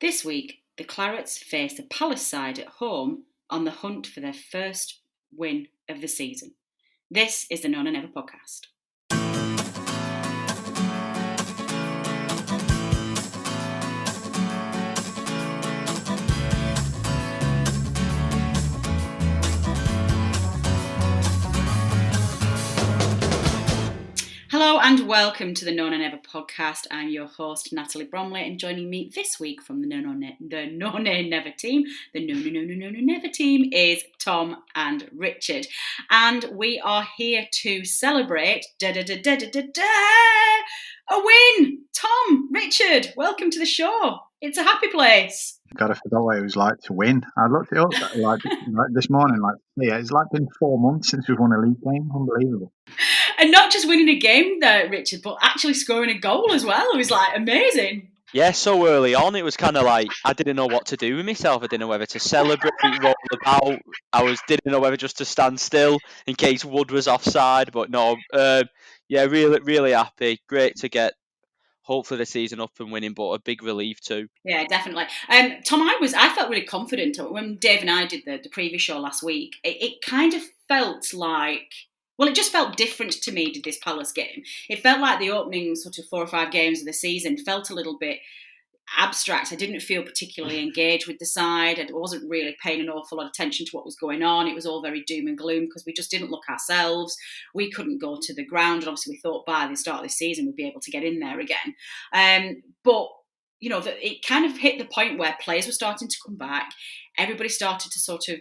This week, the Clarets face the Palace side at home on the hunt for their first win of the season. This is the None and Never podcast. Hello and welcome to the No Never podcast. I'm your host Natalie Bromley, and joining me this week from the No Never team, the No Never team is Tom and Richard, and we are here to celebrate a win. Tom, Richard, welcome to the show. It's a happy place. God, I forgot what it was like to win. I looked it up like this morning. It's like been 4 months since we've won a league game. Unbelievable. And not just winning a game there, Richard, but actually scoring a goal as well. It was like amazing. Yeah, so early on, it was kind of like I didn't know what to do with myself. I didn't know whether to celebrate, roll about. Didn't know whether just to stand still in case Wood was offside. But no, yeah, really happy. Great to get hopefully the season up and winning, but a big relief too. Yeah, definitely. Tom, I felt really confident when Dave and I did the previous show last week. It kind of felt like. Well, it just felt different to me, did this Palace game. It felt like the opening sort of 4 or 5 games of the season felt a little bit abstract. I didn't feel particularly engaged with the side. I wasn't really paying an awful lot of attention to what was going on. It was all very doom and gloom because we just didn't look ourselves. We couldn't go to the ground. And obviously we thought by the start of the season we'd be able to get in there again. But you know, it kind of hit the point where players were starting to come back. Everybody started to sort of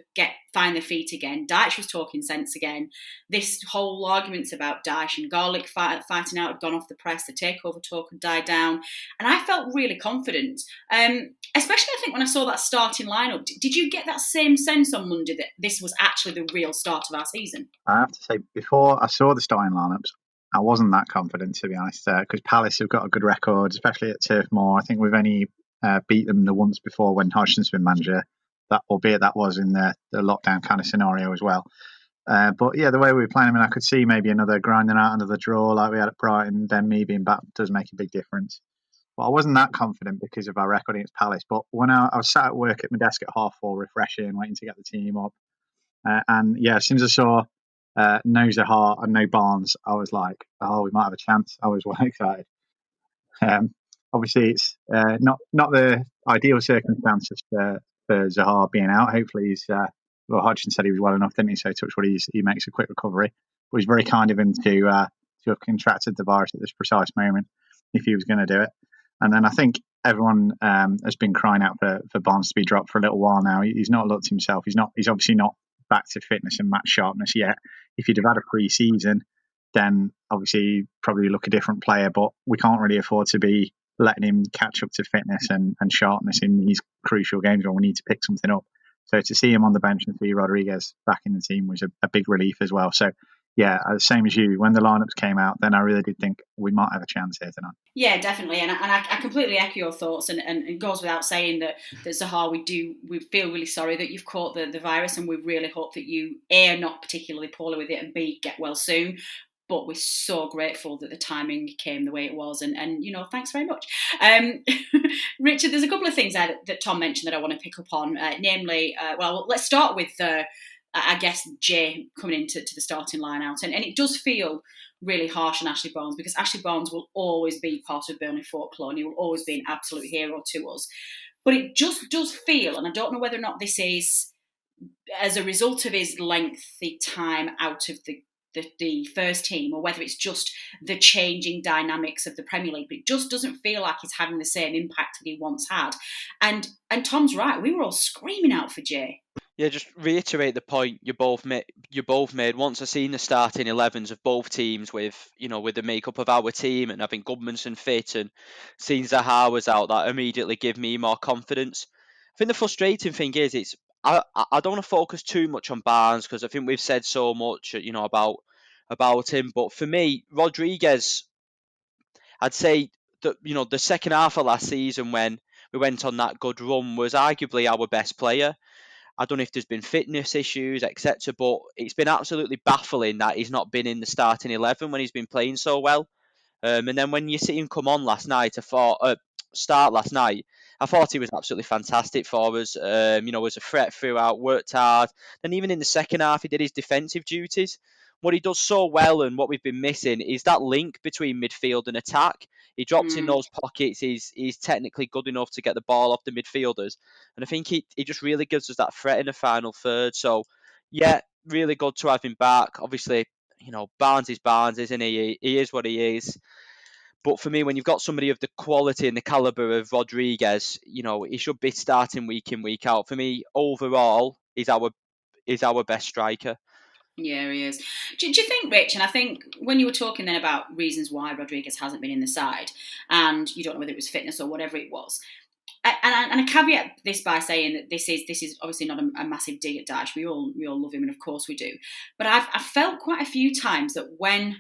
find their feet again. Dyche was talking sense again. This whole arguments about Dyche and Garlic fighting out had gone off the press. The takeover talk had died down. And I felt really confident, especially I think when I saw that starting lineup. Did you get that same sense on Monday that this was actually the real start of our season? I have to say, before I saw the starting lineups, I wasn't that confident, to be honest, because Palace have got a good record, especially at Turf Moor. I think we've only beat them the once before when Hodgson's been manager, albeit that was in the lockdown kind of scenario as well. But yeah, the way we were playing, I mean, I could see maybe another grinding out another draw like we had at Brighton. Then me being back does make a big difference. But I wasn't that confident because of our record against Palace. But when I was sat at work at my desk at 4:30, refreshing, waiting to get the team up, and yeah, as soon as I saw no Zaha and no Barnes, I was like, oh, we might have a chance. I was well excited. Obviously, it's not the ideal circumstances for Zaha being out. Hopefully, Hodgson said he was well enough, didn't he? So touch wood, he makes a quick recovery. But he's very kind of him to have contracted the virus at this precise moment if he was going to do it. And then I think everyone has been crying out for Barnes to be dropped for a little while now. He's not looked himself. He's obviously not back to fitness and match sharpness yet. If he'd have had a pre-season, then obviously he'd probably look a different player, but we can't really afford to be letting him catch up to fitness and sharpness in these crucial games when we need to pick something up. So to see him on the bench and see Rodriguez back in the team was a big relief as well. So yeah, same as you, when the lineups came out, then I really did think we might have a chance here tonight. Yeah, definitely, and I completely echo your thoughts, and it goes without saying that Zaha, we feel really sorry that you've caught the virus, and we really hope that you A, are not particularly poorly with it, and B, get well soon. But we're so grateful that the timing came the way it was, and you know, thanks very much. Richard, there's a couple of things that Tom mentioned that I want to pick up on, namely, well, let's start with I guess Jay coming into the starting line out, and it does feel really harsh on Ashley Barnes, because Ashley Barnes will always be part of Burnley folklore and he will always be an absolute hero to us. But it just does feel, and I don't know whether or not this is as a result of his lengthy time out of the first team, or whether it's just the changing dynamics of the Premier League, but it just doesn't feel like he's having the same impact that he once had. And Tom's right, we were all screaming out for Jay. Yeah, just reiterate the point you both made. Once I seen the starting 11s of both teams with the makeup of our team and having Goodmanson fit and seeing Zaha was out, that immediately gave me more confidence. I think the frustrating thing is I don't want to focus too much on Barnes because I think we've said so much about him. But for me, Rodriguez, I'd say that the second half of last season when we went on that good run was arguably our best player. I don't know if there's been fitness issues, etc., but it's been absolutely baffling that he's not been in the starting 11 when he's been playing so well. And then when you see him come on last night, start last night, I thought he was absolutely fantastic for us. Was a threat throughout, worked hard. And even in the second half, he did his defensive duties. What he does so well and what we've been missing is that link between midfield and attack. He drops in those pockets. He's technically good enough to get the ball off the midfielders. And I think he just really gives us that threat in the final third. So, yeah, really good to have him back. Obviously, Barnes is Barnes, isn't he? He is what he is. But for me, when you've got somebody of the quality and the caliber of Rodriguez, he should be starting week in, week out. For me, overall, he's our best striker. Yeah, he is. Do you think, Rich, and I think when you were talking then about reasons why Rodriguez hasn't been in the side, and you don't know whether it was fitness or whatever it was, and I caveat this by saying that this is obviously not a massive dig at Daesh. We all love him, and of course we do. But I've felt quite a few times that when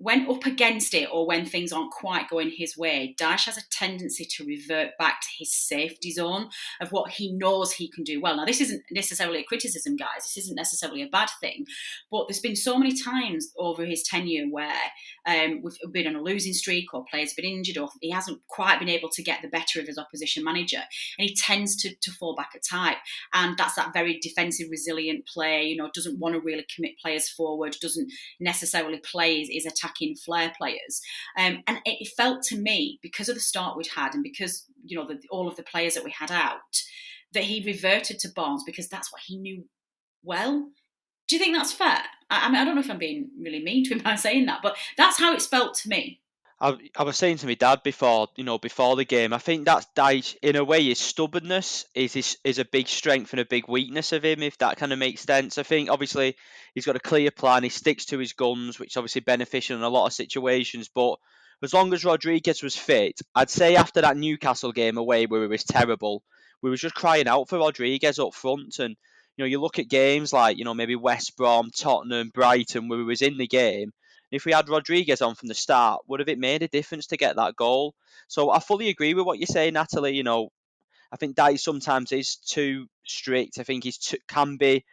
up against it or when things aren't quite going his way, Daesh has a tendency to revert back to his safety zone of what he knows he can do well. Now, this isn't necessarily a criticism, guys. This isn't necessarily a bad thing. But there's been so many times over his tenure where we've been on a losing streak or players have been injured or he hasn't quite been able to get the better of his opposition manager. And he tends to fall back at type. And that's that very defensive, resilient play, doesn't want to really commit players forward, doesn't necessarily play his attacking flair players. And it felt to me, because of the start we'd had and because, all of the players that we had out, that he reverted to Barnes because that's what he knew well. Do you think that's fair? I mean, I don't know if I'm being really mean to him by saying that, but that's how it's felt to me. I was saying to my dad before the game, I think that's Dyche, in a way, his stubbornness is a big strength and a big weakness of him, if that kind of makes sense. I think, obviously, he's got a clear plan, he sticks to his guns, which is obviously beneficial in a lot of situations, but as long as Rodriguez was fit, I'd say after that Newcastle game away where it was terrible, we was just crying out for Rodriguez up front, and you look at games like, maybe West Brom, Tottenham, Brighton, where he was in the game. If we had Rodriguez on from the start, would have it made a difference to get that goal? So I fully agree with what you say, Natalie. I think Dyche sometimes is too strict. I think can be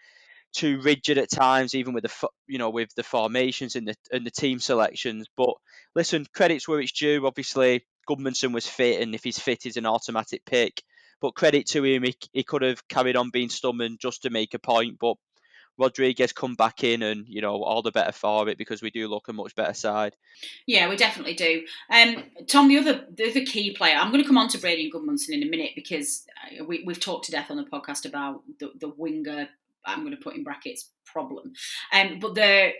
too rigid at times, even with with the formations and the team selections. But listen, credit's where it's due. Obviously, Goodmanson was fit, and if he's fit, he's an automatic pick. But credit to him, he could have carried on being stubborn just to make a point. But Rodriguez come back in and, all the better for it because we do look a much better side. Yeah, we definitely do. Tom, the other key player, I'm going to come on to Brady and Goodmanson in a minute because we've talked to death on the podcast about the winger, I'm going to put in brackets, problem. But the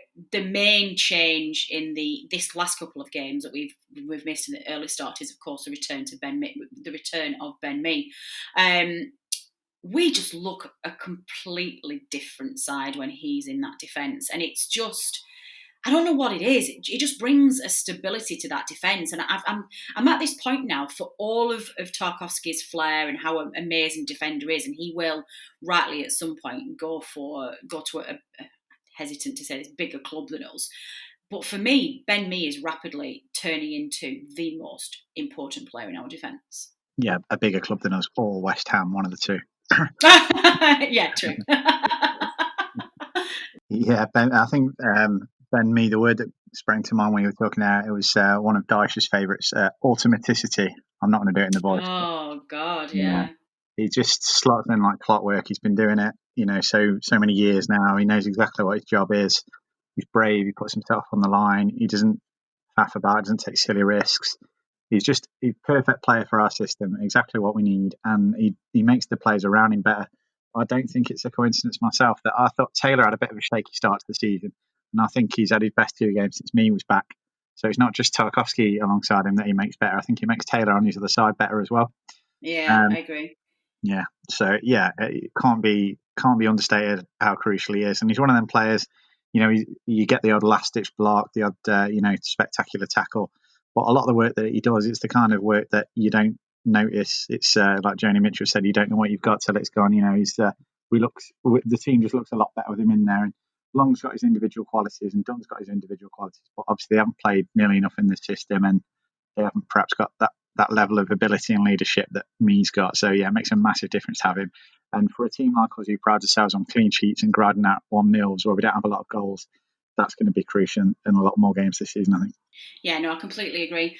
main change in this last couple of games that we've missed in the early start is, of course, the return of Ben Mee. We just look a completely different side when he's in that defence. And it's just, I don't know what it is. It just brings a stability to that defence. And I'm at this point now, for all of Tarkowski's flair and how an amazing defender is, and he will rightly at some point go to a hesitant to say this, bigger club than us. But for me, Ben Mee is rapidly turning into the most important player in our defence. Yeah, a bigger club than us, or West Ham, one of the two. Yeah, true. Yeah, I think Ben Mee, the word that sprang to mind when you were talking there, it was one of Dyche's favourites, automaticity. I'm not going to do it in the voice. Oh, God, yeah. He just slots in like clockwork. He's been doing it, so many years now. He knows exactly what his job is. He's brave. He puts himself on the line. He doesn't faff about. Doesn't take silly risks. He's a perfect player for our system, exactly what we need, and he makes the players around him better. I don't think it's a coincidence myself that I thought Taylor had a bit of a shaky start to the season, and I think he's had his best 2 games since Mee was back. So it's not just Tarkowski alongside him that he makes better. I think he makes Taylor on his other side better as well. Yeah, I agree. Yeah, so yeah, it can't be understated how crucial he is, and he's one of them players. You get the odd last-ditch block, the odd spectacular tackle. But a lot of the work that he does, it's the kind of work that you don't notice. It's like Joni Mitchell said, you don't know what you've got till it's gone. The team just looks a lot better with him in there. And Long's got his individual qualities and Dunn's got his individual qualities. But obviously they haven't played nearly enough in this system and they haven't perhaps got that level of ability and leadership that Mee's got. So yeah, it makes a massive difference to have him. And for a team like us who pride ourselves on clean sheets and grinding out 1-0s where we don't have a lot of goals, that's going to be crucial in a lot more games this season, I think. Yeah, no, I completely agree.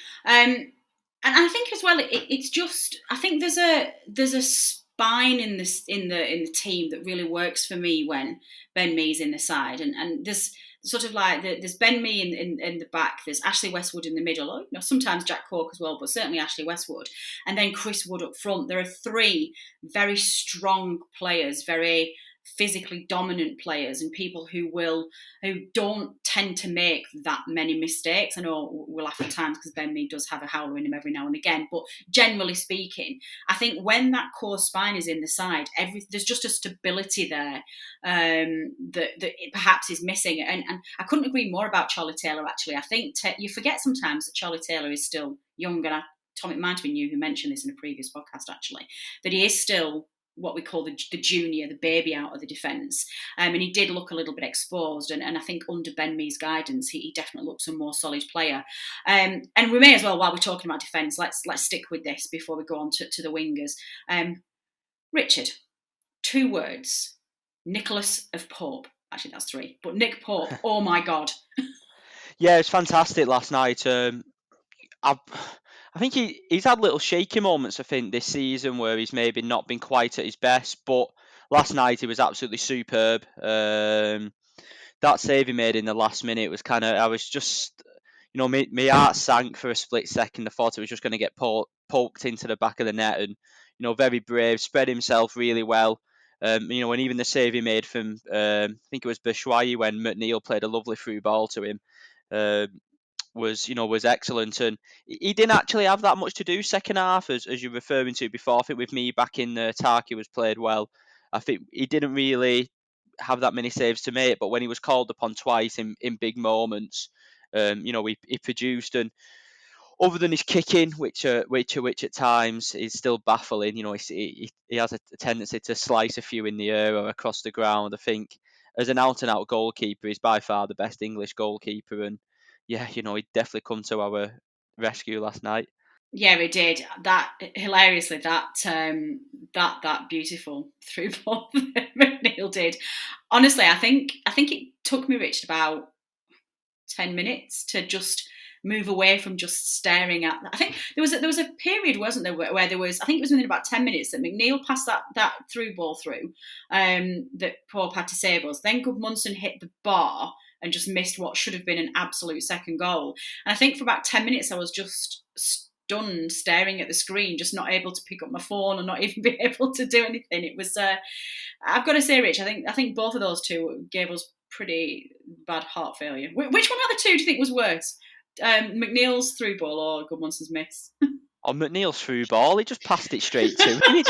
And I think as well, it's just, I think there's a spine in the team that really works for me when Ben Mee's in the side, and there's sort of like there's Ben Mee in the back, there's Ashley Westwood in the middle, or, sometimes Jack Cork as well, but certainly Ashley Westwood, and then Chris Wood up front. There are three very strong players, very physically dominant players, and people who don't tend to make that many mistakes. I know we'll laugh at times because Ben Mee does have a howler in him every now and again, but generally speaking, I think when that core spine is in the side, there's just a stability there that it perhaps is missing. And I couldn't agree more about Charlie Taylor, actually. I think you forget sometimes that Charlie Taylor is still young, and Tom, it might have been you who mentioned this in a previous podcast, actually, that he is still what we call the junior, the baby out of the defence. And he did look a little bit exposed. And I think under Ben Mee's guidance, he definitely looks a more solid player. And we may as well, while we're talking about defence, let's stick with this before we go on to the wingers. Richard, 2 words. Nicholas of Pope. Actually, that's 3. But Nick Pope, oh my God. Yeah, it's fantastic last night. I think he's had little shaky moments, I think, this season where he's maybe not been quite at his best, but last night he was absolutely superb. That save he made in the last minute was I was just, my heart sank for a split second. I thought it was just going to get poked into the back of the net, and, very brave, spread himself really well. And even the save he made from, I think it was Batshuayi when McNeil played a lovely through ball to him. Was excellent, and he didn't actually have that much to do second half, as you're referring to before. I think with me back in Taki was played well. I think he didn't really have that many saves to make, but when he was called upon twice in big moments, he produced. And other than his kicking, which at times is still baffling, he has a tendency to slice a few in the air or across the ground. I think as an out and out goalkeeper, he's by far the best English goalkeeper, and yeah, he definitely come to our rescue last night. Yeah, it did. That hilariously, that beautiful through ball that McNeil did. Honestly, I think it took me, Richard, about 10 minutes to just move away from just staring at that. I think there was a period, wasn't there, where there was, I think it was within about 10 minutes that McNeil passed that through ball through that Pope had to save us. Then Gudmundsson hit the bar and just missed what should have been an absolute second goal. And I think for about 10 minutes I was just stunned, staring at the screen, just not able to pick up my phone and not even be able to do anything. It was, I've got to say, Rich, I think both of those two gave us pretty bad heart failure. Which one of the two do you think was worse? McNeil's through ball or Gudmundsson's miss? On McNeil's through ball, he just passed it straight to him.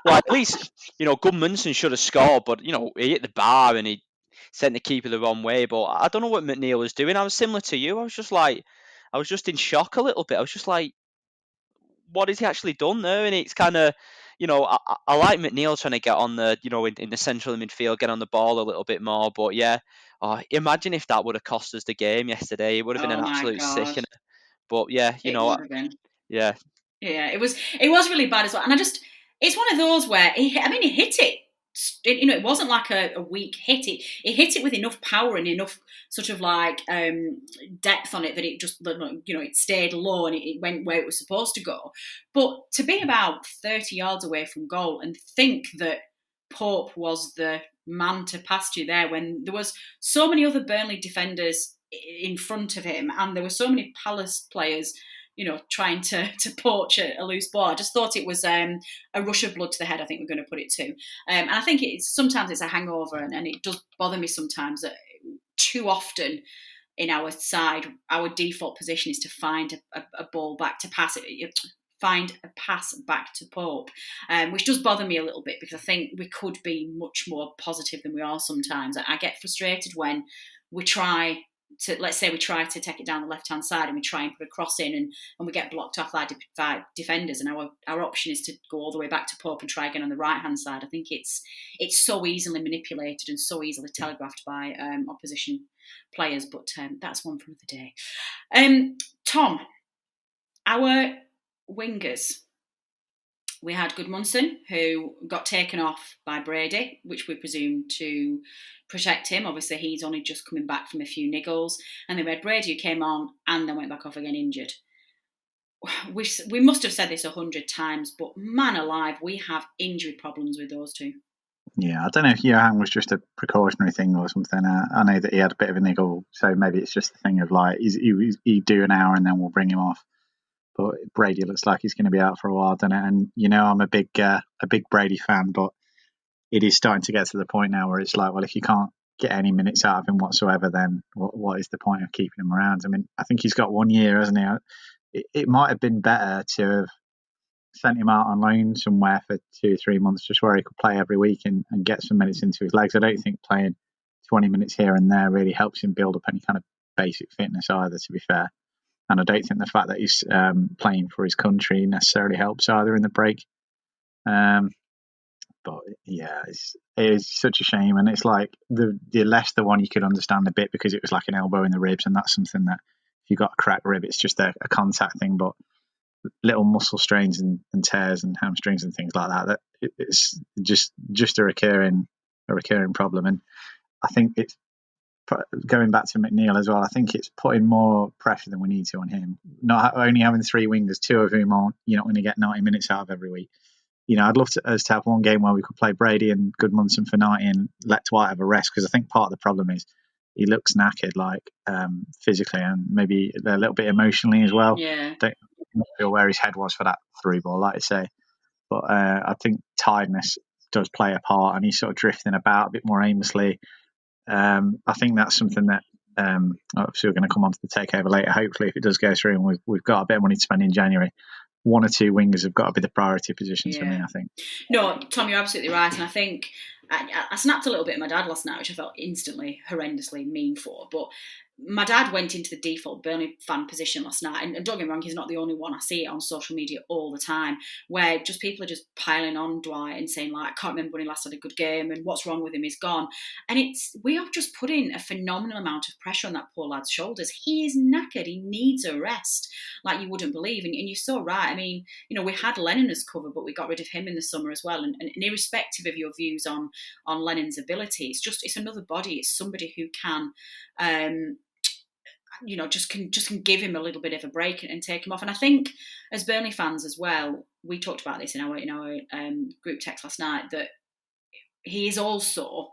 Well, at least, Gudmundsson should have scored, but, he hit the bar and he sent the keeper the wrong way. But I don't know what McNeil was doing. I was similar to you. I was just in shock a little bit. I was just like, what has he actually done there? And it's kind of, I like McNeil trying to get on the, in the central midfield, get on the ball a little bit more. But yeah, imagine if that would have cost us the game yesterday. It would have been an absolute sickener. But yeah, yeah. Yeah, it was really bad as well. And it's one of those where he hit it. It wasn't like a weak hit. He hit it with enough power and enough sort of like depth on it that it just, it stayed low and it went where it was supposed to go. But to be about 30 yards away from goal and think that Pope was the man to pass to there when there was so many other Burnley defenders in front of him and there were so many Palace players trying to poach a loose ball. I just thought it was a rush of blood to the head, I think we're going to put it to. And I think sometimes it's a hangover, and it does bother me sometimes that too often in our side, our default position is to find a ball back to pass it. Find a pass back to Pope, which does bother me a little bit because I think we could be much more positive than we are sometimes. I get frustrated when we try to, let's say we try to take it down the left-hand side and we try and put a cross in and we get blocked off by defenders, and our option is to go all the way back to Pope and try again on the right-hand side. I think it's so easily manipulated and so easily telegraphed by opposition players, but that's one for another day. Tom, our wingers. We had Gudmundsson, who got taken off by Brady, which we presume to protect him. Obviously, he's only just coming back from a few niggles. And then we had Brady, who came on and then went back off again injured. we must have said this 100 times, but man alive, we have injury problems with those two. Yeah, I don't know if Johan was just a precautionary thing or something. I know that he had a bit of a niggle, so maybe it's just a thing of like he'd do an hour and then we'll bring him off. But Brady looks like he's going to be out for a while, doesn't it? And I'm a big Brady fan, but it is starting to get to the point now where it's like, well, if you can't get any minutes out of him whatsoever, then what is the point of keeping him around? I mean, I think he's got 1 year, hasn't he? It might have been better to have sent him out on loan somewhere for 2 or 3 months, just where he could play every week and get some minutes into his legs. I don't think playing 20 minutes here and there really helps him build up any kind of basic fitness either, to be fair. And I don't think the fact that he's playing for his country necessarily helps either in the break. But yeah, it is such a shame. And it's like the Leicester one you could understand a bit because it was like an elbow in the ribs, and that's something that if you've got a cracked rib, it's just a contact thing. But little muscle strains and tears and hamstrings and things like that it's just a recurring problem. And I think it's going back to McNeil as well. I think it's putting more pressure than we need to on him. Not only having 3 wingers, 2 of whom aren't going to get 90 minutes out of every week. I'd love us to have one game where we could play Brady and Goodmanson for 90 and let Dwight have a rest, because I think part of the problem is he looks knackered, like physically and maybe a little bit emotionally as well. Yeah. Don't feel where his head was for that through ball, like I say. But I think tiredness does play a part, and he's sort of drifting about a bit more aimlessly. I think that's something that obviously we're going to come on to the takeover later. Hopefully, if it does go through and we've got a bit of money to spend in January, 1 or 2 wingers have got to be the priority positions for me, I think. No, Tom, you're absolutely right. And I think I snapped a little bit at my dad last night, which I felt instantly horrendously mean for. But my dad went into the default Burnley fan position last night, and don't get me wrong, he's not the only one. I see it on social media all the time, where just people are just piling on Dwight and saying like, I can't remember when he last had a good game, and what's wrong with him, he's gone. And we are just putting a phenomenal amount of pressure on that poor lad's shoulders. He is knackered. He needs a rest, like you wouldn't believe. And you're so right. I mean, we had Lennon as cover, but we got rid of him in the summer as well. And irrespective of your views on Lennon's ability, it's another body. It's somebody who can just can give him a little bit of a break and take him off. And I think as Burnley fans as well, we talked about this in our group text last night, that he is also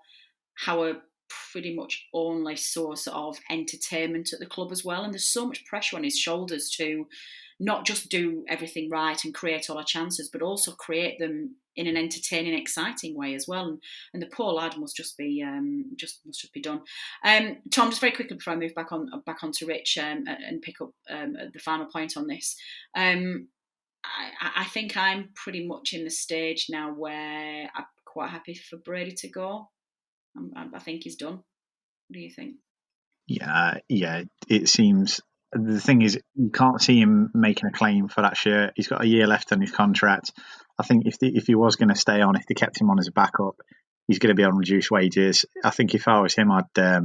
our pretty much only source of entertainment at the club as well. And there's so much pressure on his shoulders to not just do everything right and create all our chances, but also create them in an entertaining, exciting way as well. And the poor lad must just be done. Tom, just very quickly before I move back on to Rich and pick up the final point on this. I think I'm pretty much in the stage now where I'm quite happy for Brady to go. I think he's done. What do you think? Yeah. It seems. The thing is, you can't see him making a claim for that shirt. He's got a year left on his contract. I think if he was going to stay on, if they kept him on as a backup, he's going to be on reduced wages. I think if I was him, I'd try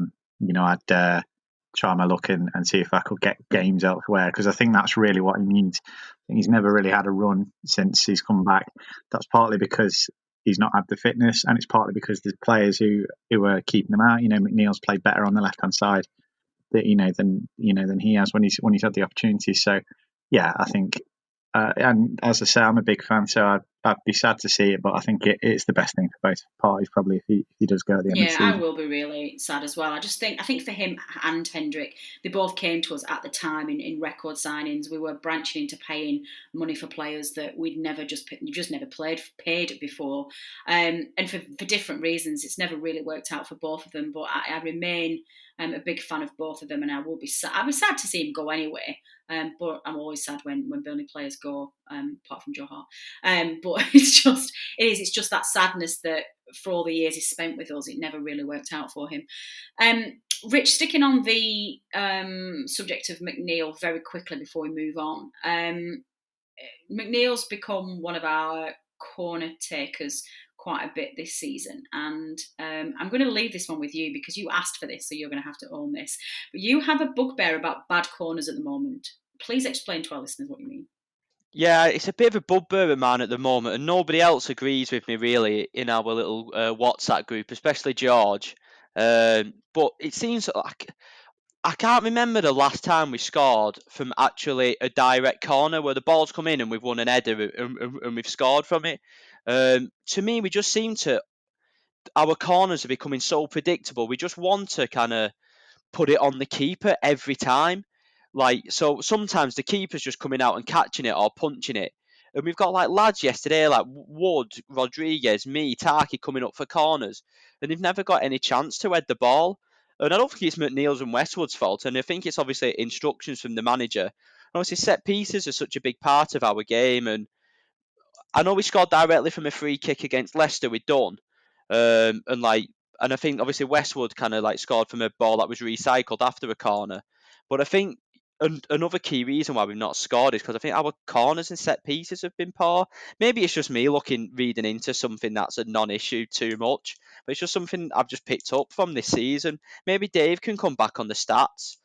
my luck and see if I could get games elsewhere, because I think that's really what he needs. I think he's never really had a run since he's come back. That's partly because he's not had the fitness, and it's partly because there's players who are keeping him out. McNeil's played better on the left hand side than he has when he's had the opportunity. So yeah, I think and as I say, I'm a big fan, so I'd be sad to see it, but I think it's the best thing for both parties probably if he does go at the end of the season. Yeah, I will be really sad as well. I think for him and Hendrick, they both came to us at the time in record signings. We were branching into paying money for players that we'd never never paid before, and for different reasons, it's never really worked out for both of them. But I remain a big fan of both of them, and I will be sad. I'll be sad to see him go anyway. But I'm always sad when Burnley players go, apart from Joe Hart. But it's just that sadness that for all the years he spent with us, it never really worked out for him. Rich, sticking on the subject of McNeil very quickly before we move on. McNeil's become one of our corner takers quite a bit this season, and I'm going to leave this one with you because you asked for this, so you're going to have to own this. But you have a bugbear about bad corners at the moment. Please explain to our listeners what you mean. Yeah, it's a bit of a bugbear of mine at the moment, and nobody else agrees with me really in our little WhatsApp group, especially George. But it seems like I can't remember the last time we scored from actually a direct corner where the ball's come in and we've won an header and we've scored from it. To me, we just seem to, our corners are becoming so predictable. We just want to kind of put it on the keeper every time. So sometimes the keeper's just coming out and catching it or punching it. And we've got like lads yesterday, like Wood, Rodriguez, me, Taki coming up for corners, and they've never got any chance to head the ball. And I don't think it's McNeil's and Westwood's fault, and I think it's obviously instructions from the manager. And obviously, set pieces are such a big part of our game, and I know we scored directly from a free kick against Leicester. We'd done, and and I think obviously Westwood kind of like scored from a ball that was recycled after a corner. But I think another key reason why we've not scored is because I think our corners and set pieces have been poor. Maybe it's just me reading into something that's a non-issue too much, but it's just something I've just picked up from this season. Maybe Dave can come back on the stats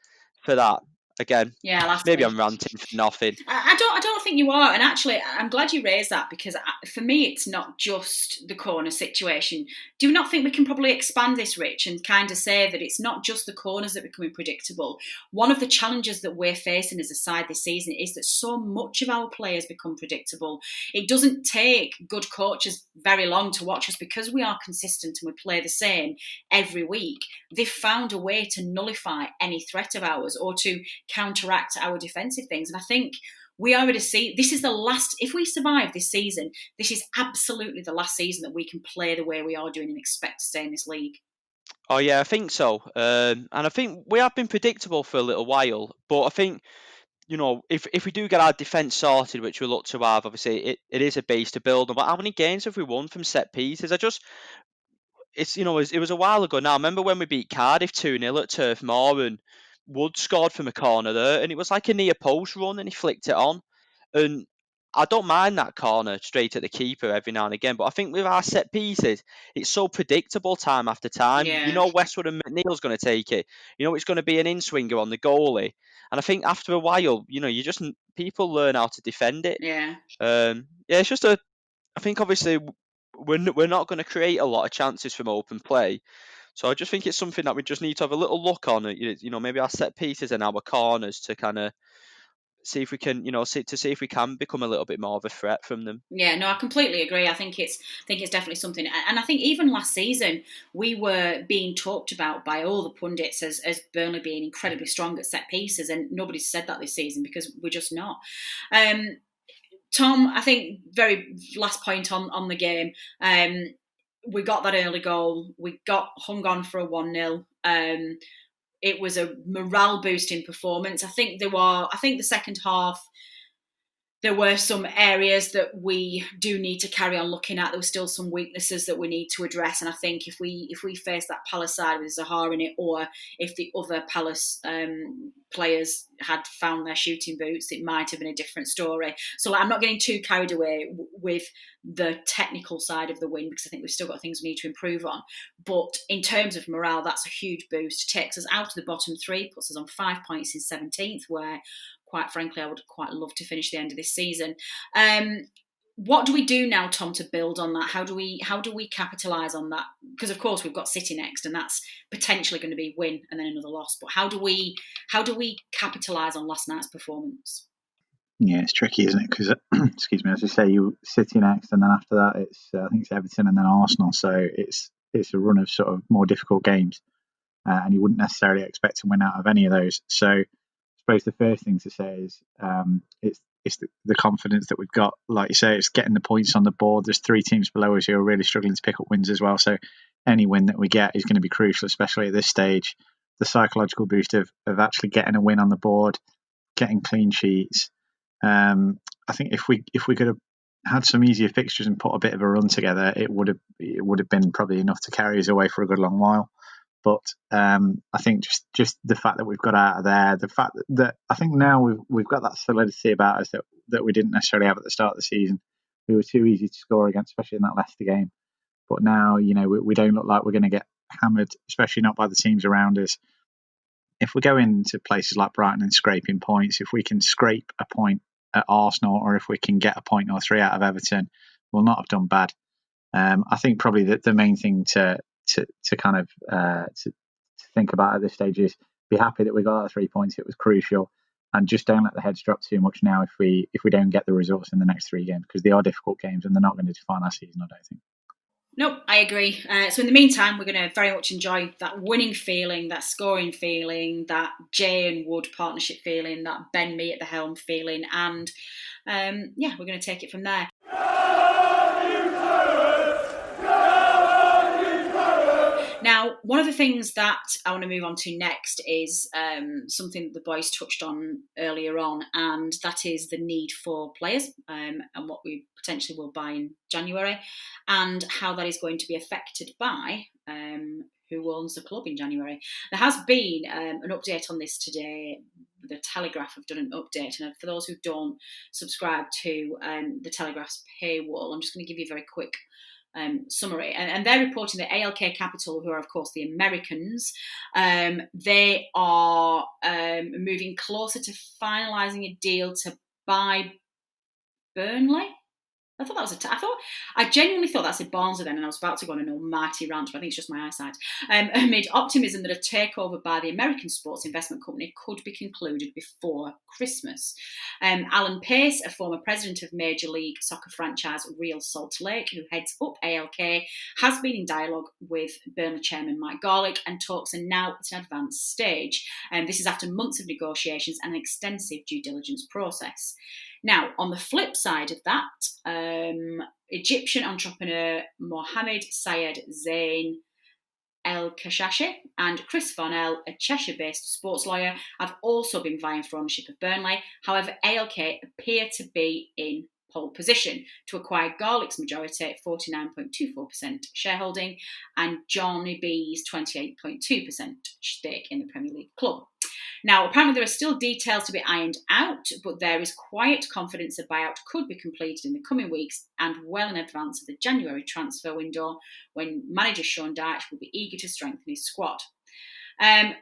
for that again. Yeah, I'll ask Maybe him. I'm ranting for nothing. I don't think you are, and actually, I'm glad you raised that because for me, it's not just the corner situation. Do you not think we can probably expand this, Rich, and kind of say that it's not just the corners that are becoming predictable? One of the challenges that we're facing as a side this season is that so much of our players become predictable. It doesn't take good coaches very long to watch us because we are consistent and we play the same every week. They've found a way to nullify any threat of ours or to counteract our defensive things, and I think we already see this is the last. If we survive this season, this is absolutely the last season that we can play the way we are doing and expect to stay in this league. Oh yeah, I think so. And I think we have been predictable for a little while, but I think if we do get our defence sorted, which we look to have, obviously it is a base to build on. But how many games have we won from set pieces? It was a while ago now. I remember when we beat Cardiff 2-0 at Turf Moor and Wood scored from a corner there, and it was like a near post run, and he flicked it on. And I don't mind that corner straight at the keeper every now and again, but I think with our set pieces, it's so predictable time after time. Yeah, Westwood and McNeil's going to take it. It's going to be an in-swinger on the goalie. And I think after a while, people learn how to defend it. yeah. Yeah, it's just I think obviously we're not going to create a lot of chances from open play. So I just think it's something that we just need to have a little look on. Maybe our set pieces and our corners to kind of see if we can, see if we can become a little bit more of a threat from them. Yeah, no, I completely agree. I think it's definitely something, and I think even last season we were being talked about by all the pundits as Burnley being incredibly strong at set pieces, and nobody's said that this season because we're just not. Tom, I think very last point on the game. We got that early goal. We got hung on for a 1-0. It was a morale boosting performance. I think the second half, there were some areas that we do need to carry on looking at. There were still some weaknesses that we need to address, and I think if we face that Palace side with Zaha in it, or if the other Palace players had found their shooting boots, it might have been a different story. So I'm not getting too carried away with the technical side of the win because I think we've still got things we need to improve on. But in terms of morale, that's a huge boost. Takes us out of the bottom three, puts us on 5 points in 17th, where quite frankly, I would quite love to finish the end of this season. What do we do now, Tom, to build on that? How do we capitalise on that? Because of course we've got City next, and that's potentially going to be win and then another loss. But how do we capitalise on last night's performance? Yeah, it's tricky, isn't it? Because excuse me, as you say, you City next, and then after that, it's I think it's Everton and then Arsenal. So it's a run of sort of more difficult games, and you wouldn't necessarily expect to win out of any of those. So I suppose the first thing to say is it's the confidence that we've got. Like you say, it's getting the points on the board. There's 3 teams below us who are really struggling to pick up wins as well. So any win that we get is going to be crucial, especially at this stage. The psychological boost of actually getting a win on the board, getting clean sheets. I think if we could have had some easier fixtures and put a bit of a run together, it would have been probably enough to carry us away for a good long while. But I think just the fact that we've got out of there, the fact that I think now we've got that solidity about us that we didn't necessarily have at the start of the season. We were too easy to score against, especially in that Leicester game. But now, we don't look like we're going to get hammered, especially not by the teams around us. If we go into places like Brighton and scraping points, if we can scrape a point at Arsenal, or if we can get a point or 3 out of Everton, we'll not have done bad. I think probably the main thing to kind of to think about at this stage is be happy that we got that 3 points. It was crucial, and just don't let the heads drop too much now if we don't get the results in the next 3 games, because they are difficult games and they're not going to define our season, I don't think. Nope, I agree. So in the meantime, we're going to very much enjoy that winning feeling, that scoring feeling, that Jay and Wood partnership feeling, that Ben Mee at the helm feeling, and we're going to take it from there. Now, one of the things that I want to move on to next is something that the boys touched on earlier on, and that is the need for players and what we potentially will buy in January, and how that is going to be affected by who owns the club in January. There has been an update on this today. The Telegraph have done an update, and for those who don't subscribe to the Telegraph's paywall, I'm just going to give you a very quick summary, and they're reporting that ALK Capital, who are of course the Americans, they are moving closer to finalising a deal to buy Burnley. I genuinely thought that said Barnsley then, and I was about to go on an almighty rant, but I think it's just my eyesight. Amid optimism that a takeover by the American sports investment company could be concluded before Christmas. Alan Pace, a former president of Major League Soccer franchise Real Salt Lake, who heads up ALK, has been in dialogue with Burnley chairman Mike Garlick, and talks are now at an advanced stage. This is after months of negotiations and an extensive due diligence process. Now, on the flip side of that, Egyptian entrepreneur Mohammed Sayed Zain El Kashashi and Chris Farnell, a Cheshire-based sports lawyer, have also been vying for ownership of Burnley. However, ALK appear to be in pole position to acquire Garlick's majority, 49.24% shareholding, and Johnny B's 28.2% stake in the Premier League club. Now, apparently there are still details to be ironed out, but there is quiet confidence a buyout could be completed in the coming weeks and well in advance of the January transfer window, when manager Sean Dyche will be eager to strengthen his squad.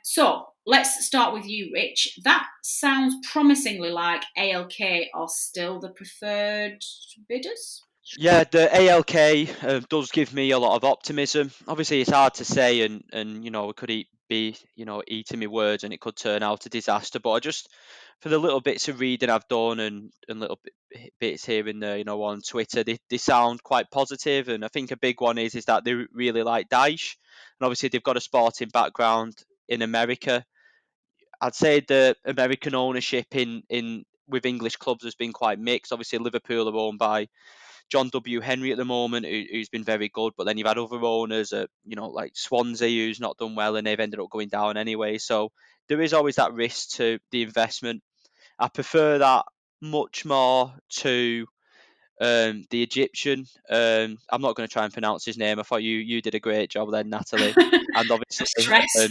So let's start with you, Rich. That sounds promisingly like ALK are still the preferred bidders. Yeah, the ALK does give me a lot of optimism. Obviously, it's hard to say, and it could be eating me words, and it could turn out a disaster. But I just, for the little bits of reading I've done and little bits here and there, on Twitter, they sound quite positive. And I think a big one is that they really like Dyche, and obviously they've got a sporting background in America. I'd say the American ownership in with English clubs has been quite mixed. Obviously, Liverpool are owned by John W. Henry at the moment, who's been very good, but then you've had other owners, like Swansea, who's not done well, and they've ended up going down anyway. So there is always that risk to the investment. I prefer that much more to the Egyptian. I'm not going to try and pronounce his name. I thought you did a great job then, Natalie. And obviously, Stress.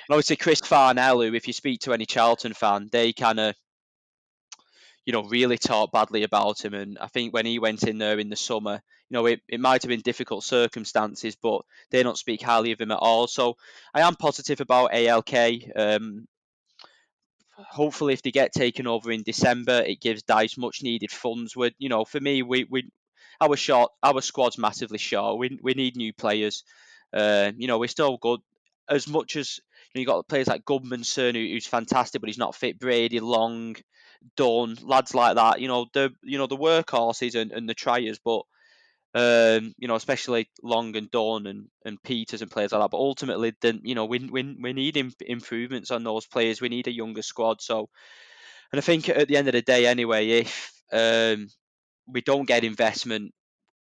obviously Chris Farnell, who, if you speak to any Charlton fan, they kind of really talk badly about him. And I think when he went in there in the summer, it might have been difficult circumstances, but they don't speak highly of him at all. So I am positive about ALK. Hopefully, if they get taken over in December, it gives Dyche much needed funds. For me, our squad's massively short. We need new players. We're still good. As much as you got players like Goodmanson, who's fantastic, but he's not fit. Brady, Long, Dunn, lads like that. The workhorses and the triers, but especially Long and Dunn and Peters and players like that. But ultimately, then we need improvements on those players. We need a younger squad. So, and I think at the end of the day, anyway, if we don't get investment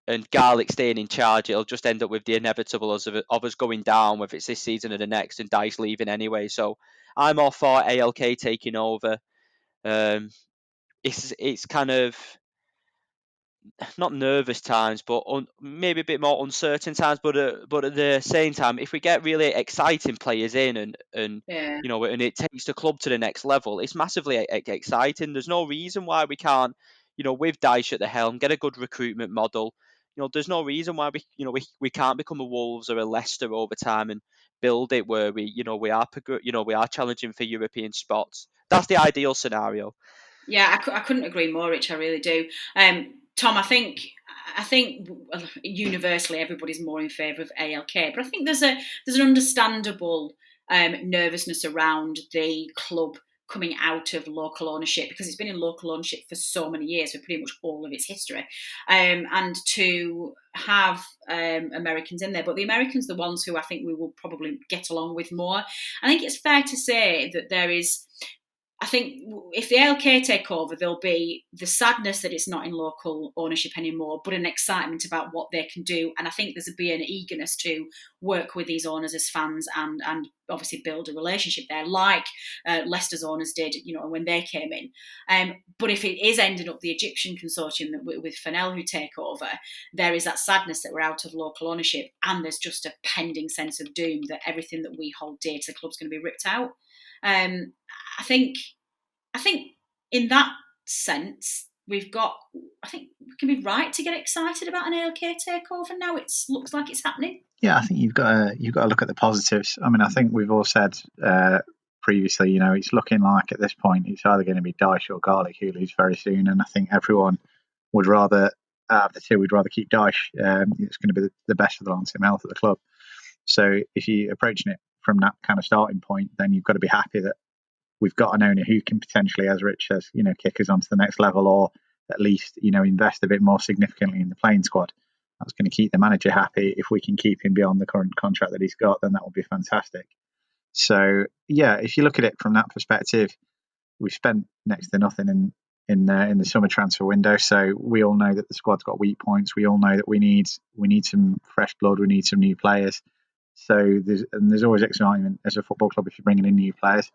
and Garlick staying in charge, it'll just end up with the inevitable of us going down, whether it's this season or the next, and Dyche leaving anyway. So I'm all for ALK taking over. It's kind of not nervous times, but maybe a bit more uncertain times. But at the same time, if we get really exciting players in and Yeah. and it takes the club to the next level, it's massively exciting. There's no reason why we can't, with Dyche at the helm, get a good recruitment model. There's no reason why we can't become a Wolves or a Leicester over time and build it where we are challenging for European spots. That's the ideal scenario. Yeah, I couldn't agree more, Rich. I really do. Tom, I think universally everybody's more in favour of ALK, but I think there's an understandable nervousness around the club coming out of local ownership, because it's been in local ownership for so many years, for pretty much all of its history, and to have Americans in there. But the Americans are the ones who I think we will probably get along with more. I think it's fair to say that there is, I think if the ALK take over, there'll be the sadness that it's not in local ownership anymore, but an excitement about what they can do. And I think there's be an eagerness to work with these owners as fans and obviously build a relationship there, like Leicester's owners did, when they came in. But if it is ending up the Egyptian consortium with Fennell who take over, there is that sadness that we're out of local ownership, and there's just a pending sense of doom that everything that we hold dear to the club's going to be ripped out. I think in that sense, I think we can be right to get excited about an ALK takeover now. It looks like it's happening. Yeah, I think you've got to look at the positives. I mean, I think we've all said previously, it's looking like at this point it's either going to be Dyche or Garlic who leaves very soon, and I think everyone would rather, out of the two, we'd rather keep Dyche. It's going to be the best for the long-term health of the club. So if you're approaching it from that kind of starting point, then you've got to be happy that we've got an owner who can potentially, as Rich says, kick us onto the next level, or at least, invest a bit more significantly in the playing squad. That's going to keep the manager happy. If we can keep him beyond the current contract that he's got, then that would be fantastic. So, yeah, if you look at it from that perspective, we've spent next to nothing in the summer transfer window. So we all know that the squad's got weak points. We all know that we need some fresh blood. We need some new players. So there's always excitement as a football club if you're bringing in new players.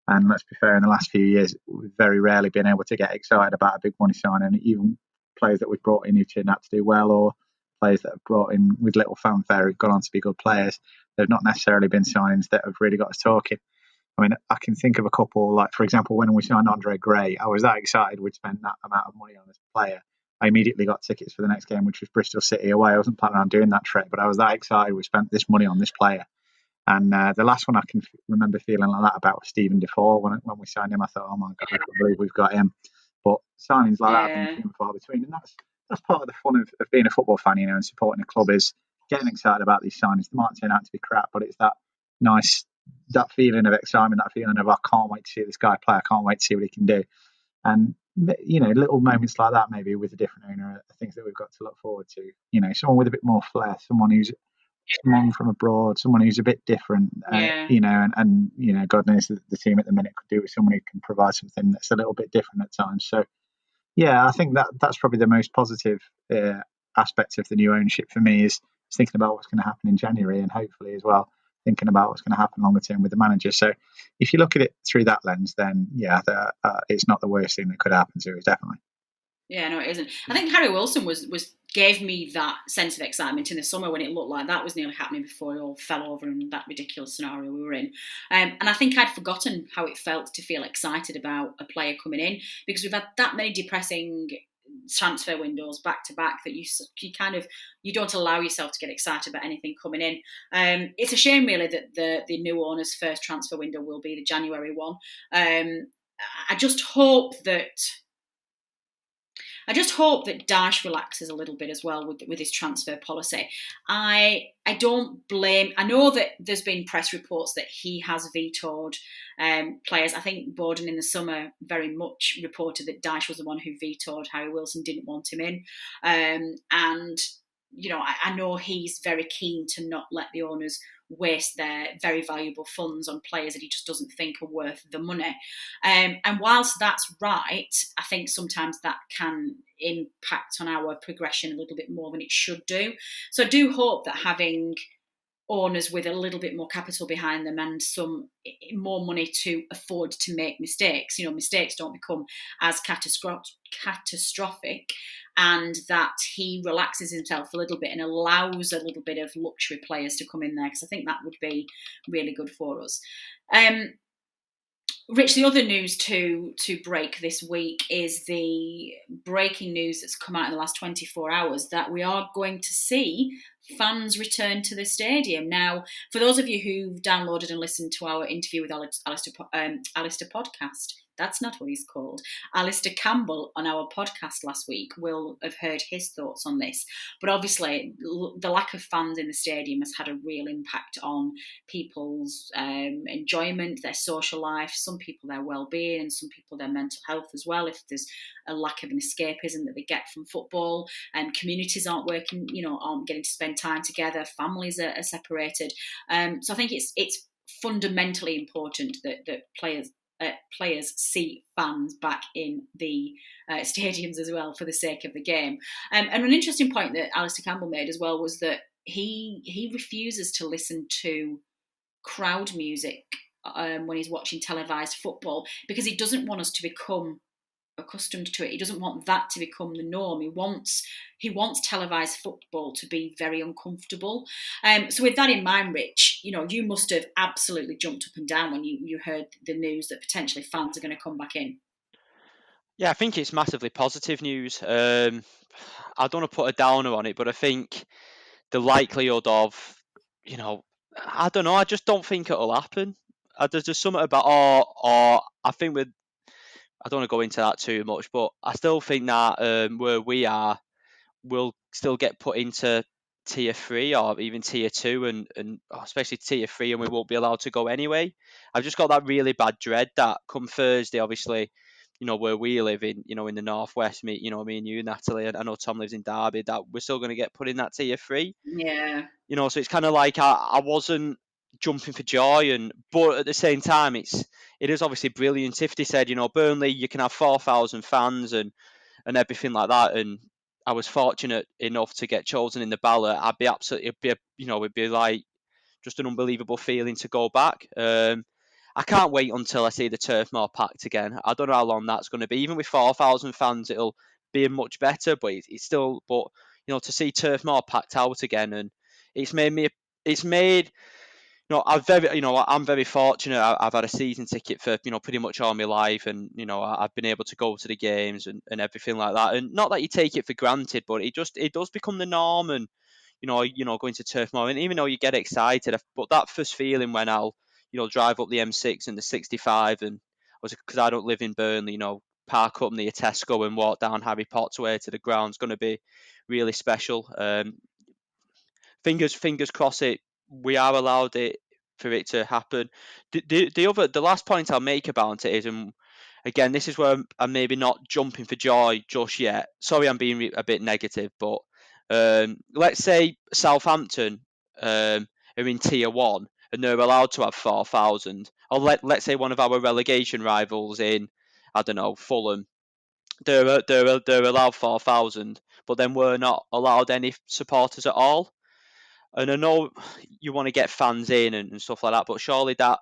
And let's be fair, in the last few years, we've very rarely been able to get excited about a big money sign. And even players that we've brought in who turned out to do well, or players that have brought in with little fanfare who've gone on to be good players, they've not necessarily been signings that have really got us talking. I mean, I can think of a couple, like, for example, when we signed Andre Gray, I was that excited we'd spent that amount of money on this player. I immediately got tickets for the next game, which was Bristol City away. I wasn't planning on doing that trip, but I was that excited we spent this money on this player. And the last one I can remember feeling like that about was Stephen Defoe. When we signed him, I thought, oh my God, I can't believe we've got him. But signings like that have been few and far between. And that's part of the fun of being a football fan, and supporting a club, is getting excited about these signings. They might turn out to be crap, but it's that nice, that feeling of excitement, that feeling of, I can't wait to see this guy play. I can't wait to see what he can do. And, little moments like that, maybe with a different owner, are things that we've got to look forward to. Someone with a bit more flair, someone from abroad, someone who's a bit different, and God knows that the team at the minute could do with someone who can provide something that's a little bit different at times. So, yeah, I think that's probably the most positive aspect of the new ownership for me, is thinking about what's going to happen in January, and hopefully as well thinking about what's going to happen longer term with the manager. So if you look at it through that lens, then yeah, it's not the worst thing that could happen to us, definitely. Yeah, no, it isn't. I think Harry Wilson gave me that sense of excitement in the summer when it looked like that was nearly happening before it all fell over in that ridiculous scenario we were in. And I think I'd forgotten how it felt to feel excited about a player coming in, because we've had that many depressing transfer windows back to back that you don't allow yourself to get excited about anything coming in. It's a shame really that the new owner's first transfer window will be the January one. I just hope that Dyche relaxes a little bit as well with his transfer policy. I don't blame. I know that there's been press reports that he has vetoed players. I think Bowden in the summer very much reported that Dyche was the one who vetoed Harry Wilson, didn't want him in. And I know he's very keen to not let the owners waste their very valuable funds on players that he just doesn't think are worth the money. And whilst that's right, I think sometimes that can impact on our progression a little bit more than it should do. So I do hope that having owners with a little bit more capital behind them and some more money to afford to make mistakes, mistakes don't become as catastrophic, and that he relaxes himself a little bit and allows a little bit of luxury players to come in there, because I think that would be really good for us. Rich, the other news to break this week is the breaking news that's come out in the last 24 hours that we are going to see fans return to the stadium. Now, for those of you who've downloaded and listened to our interview with Alistair podcast, that's not what he's called, Alistair Campbell, on our podcast last week, will have heard his thoughts on this. But obviously, the lack of fans in the stadium has had a real impact on people's enjoyment, their social life, some people their well-being, and some people their mental health as well, if there's a lack of an escapism that they get from football, and communities aren't working, aren't getting to spend time together, families are separated. So I think it's fundamentally important that players see fans back in the stadiums as well for the sake of the game. And an interesting point that Alistair Campbell made as well was that he refuses to listen to crowd music when he's watching televised football, because he doesn't want us to become accustomed to it. He doesn't want that to become the norm. He wants televised football to be very uncomfortable. So with that in mind, Rich, you must have absolutely jumped up and down when you heard the news that potentially fans are going to come back in. Yeah, I think it's massively positive news. I don't want to put a downer on it, but I think the likelihood of, I don't know, I just don't think it'll happen. There's just something about, or I think I don't want to go into that too much, but I still think that where we are, we'll still get put into tier 3 or even tier 2 and especially tier 3, and we won't be allowed to go anyway. I've just got that really bad dread that come Thursday, obviously, where we live in the northwest, me and you, Natalie, and I know Tom lives in Derby, that we're still going to get put in that tier 3. Yeah. So it's kind of like I wasn't jumping for joy, but at the same time, it is obviously brilliant. If they said, Burnley, you can have 4,000 fans and everything like that, and I was fortunate enough to get chosen in the ballot, it'd be like just an unbelievable feeling to go back. I can't wait until I see the Turf Moor packed again. I don't know how long that's going to be. Even with 4,000 fans, it'll be much better, but it's still. But to see Turf Moor packed out again, and it's made. I'm very fortunate. I've had a season ticket for pretty much all my life, and I've been able to go to the games and everything like that. And not that you take it for granted, but it does become the norm. And going to Turf Moor, and even though you get excited, but that first feeling when I'll drive up the M6 and the 65, and because I don't live in Burnley, park up near Tesco and walk down Harry Potter's way to the ground is going to be really special. Fingers crossed we are allowed for it to happen. The last point I'll make about it is, and again, this is where I'm maybe not jumping for joy just yet. Sorry, I'm being a bit negative, but let's say Southampton are in tier 1 and they're allowed to have 4,000, or let's say one of our relegation rivals in, I don't know, Fulham, they're allowed 4,000, but then we're not allowed any supporters at all. And I know you want to get fans in and stuff like that, but surely that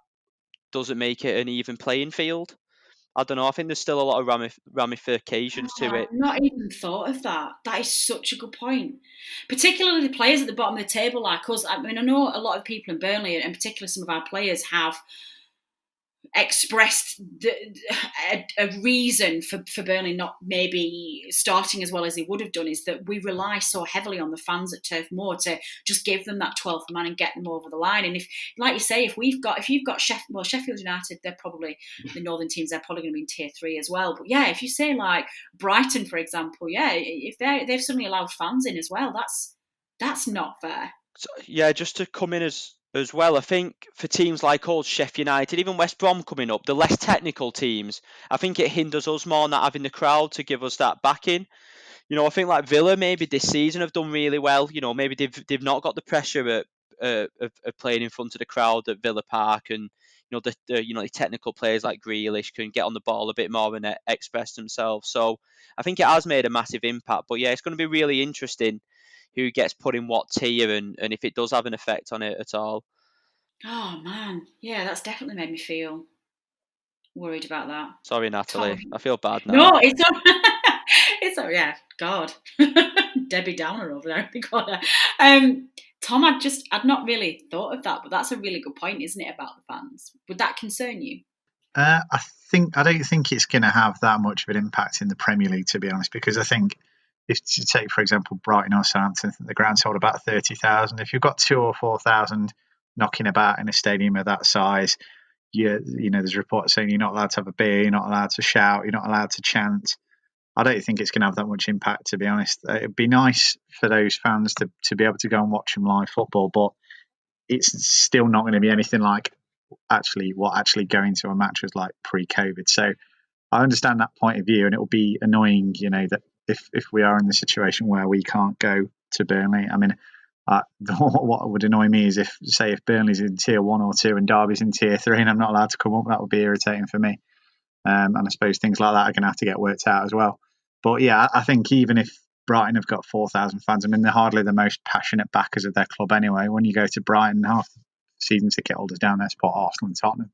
doesn't make it an even playing field. I don't know. I think there's still a lot of ramifications to I've it. not even thought of that. That is such a good point. Particularly the players at the bottom of the table like us. I mean, I know a lot of people in Burnley, and particularly some of our players, have expressed a reason for Burnley not maybe starting as well as they would have done, is that we rely so heavily on the fans at Turf Moor to just give them that 12th man and get them over the line. And if, like you say, if you've got Sheffield United, they're probably, the northern teams, they're probably going to be in tier 3 as well. But yeah, if you say like Brighton, for example, yeah, if they've suddenly allowed fans in as well, that's not fair. So, yeah, just to come in as well, I think for teams like us, Sheffield United, even West Brom coming up, the less technical teams, I think it hinders us more not having the crowd to give us that backing. I think like Villa maybe this season have done really well. Maybe they've not got the pressure of playing in front of the crowd at Villa Park, and the technical players like Grealish can get on the ball a bit more and express themselves. So I think it has made a massive impact. But yeah, it's going to be really interesting who gets put in what tier and if it does have an effect on it at all. Oh man, yeah, that's definitely made me feel worried about that. Sorry, Tom, Natalie. I feel bad now. no, it's not. It's not. Yeah, God, Debbie Downer over there in the corner. Tom, I'd not really thought of that, but that's a really good point, isn't it, about the fans? Would that concern you? I don't think it's going to have that much of an impact in the Premier League, to be honest, because I think if to take, for example, Brighton or Southampton, the ground sold about 30,000. If you've got 2,000 or 4,000 knocking about in a stadium of that size, there's reports saying you're not allowed to have a beer, you're not allowed to shout, you're not allowed to chant. I don't think it's going to have that much impact, to be honest. It'd be nice for those fans to be able to go and watch some live football, but it's still not going to be anything like what actually going to a match was like pre-COVID. So I understand that point of view, and it will be annoying, that if we are in the situation where we can't go to Burnley. I mean, what would annoy me is if Burnley's in tier 1 or 2 and Derby's in tier 3 and I'm not allowed to come up, that would be irritating for me. And I suppose things like that are going to have to get worked out as well. But yeah, I think even if Brighton have got 4,000 fans, I mean, they're hardly the most passionate backers of their club anyway. When you go to Brighton, half the season ticket holders down there support Arsenal and Tottenham.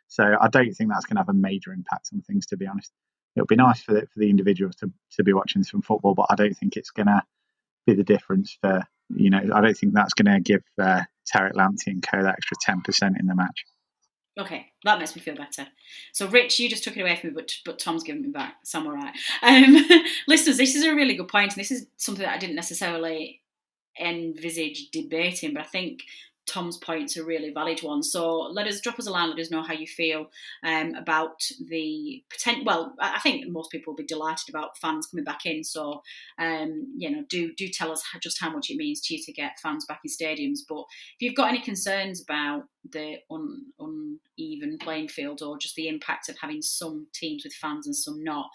So I don't think that's going to have a major impact on things, to be honest. It'll be nice for the individuals to be watching some football, but I don't think it's going to be the difference for, I don't think that's going to give Tarek Lamptey and co that extra 10% in the match. Okay, that makes me feel better. So, Rich, you just took it away from me, but Tom's giving me back. So I'm all right. Listeners, this is a really good point, and this is something that I didn't necessarily envisage debating, but I think Tom's point's a really valid one. So drop us a line, let us know how you feel about the potential. Well, I think most people will be delighted about fans coming back in. So, do tell us just how much it means to you to get fans back in stadiums. But if you've got any concerns about the uneven playing field or just the impact of having some teams with fans and some not,